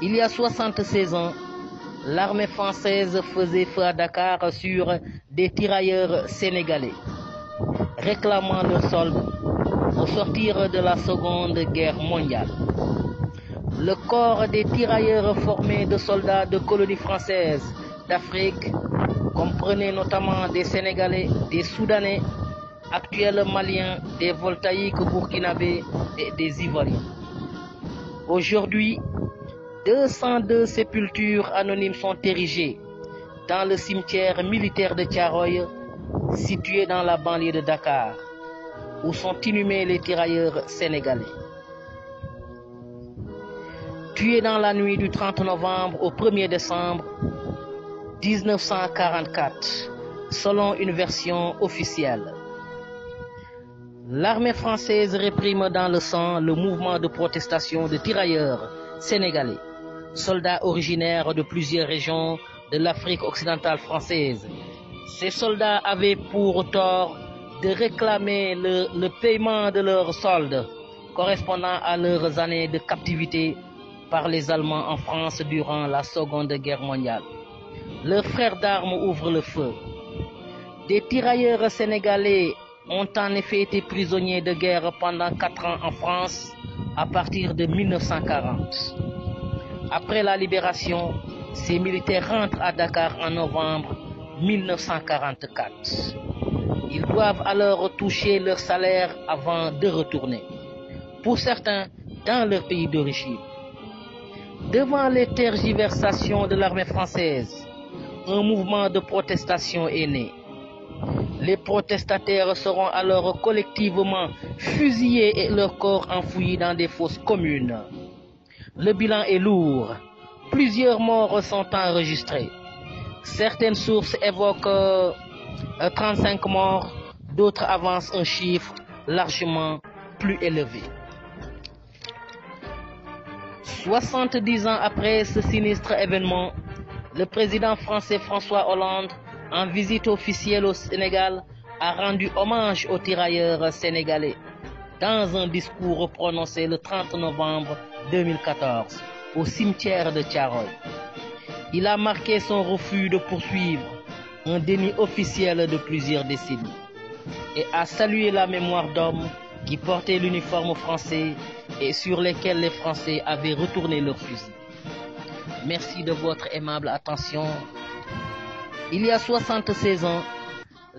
Il y a 76 ans, l'armée française faisait feu à Dakar sur des tirailleurs sénégalais, réclamant leur solde au sortir de la Seconde Guerre mondiale. Le corps des tirailleurs formé de soldats de colonies françaises d'Afrique comprenait notamment des Sénégalais, des Soudanais, actuels Maliens, des Voltaïques Burkinabés et des Ivoiriens. Aujourd'hui, 202 sépultures anonymes sont érigées dans le cimetière militaire de Thiaroye, situé dans la banlieue de Dakar, où sont inhumés les tirailleurs sénégalais. Tués dans la nuit du 30 novembre au 1er décembre 1944, selon une version officielle. L'armée française réprime dans le sang le mouvement de protestation de tirailleurs sénégalais, soldats originaires de plusieurs régions de l'Afrique occidentale française. Ces soldats avaient pour tort de réclamer le paiement de leurs soldes correspondant à leurs années de captivité par les Allemands en France durant la Seconde Guerre mondiale. Leurs frères d'armes ouvrent le feu. Des tirailleurs sénégalais ont en effet été prisonniers de guerre pendant 4 ans en France à partir de 1940. Après la libération, ces militaires rentrent à Dakar en novembre 1944. Ils doivent alors toucher leur salaire avant de retourner, pour certains dans leur pays d'origine. Devant les tergiversations de l'armée française, un mouvement de protestation est né. Les protestataires seront alors collectivement fusillés et leurs corps enfouis dans des fosses communes. Le bilan est lourd. Plusieurs morts sont enregistrés. Certaines sources évoquent 35 morts, d'autres avancent un chiffre largement plus élevé. 70 ans après ce sinistre événement, le président français François Hollande, en visite officielle au Sénégal, a rendu hommage aux tirailleurs sénégalais dans un discours prononcé le 30 novembre 2014 au cimetière de Thiaroye. Il a marqué son refus de poursuivre un déni officiel de plusieurs décennies et a salué la mémoire d'hommes qui portaient l'uniforme français et sur lesquels les Français avaient retourné leurs fusils. Merci de votre aimable attention. Il y a 76 ans,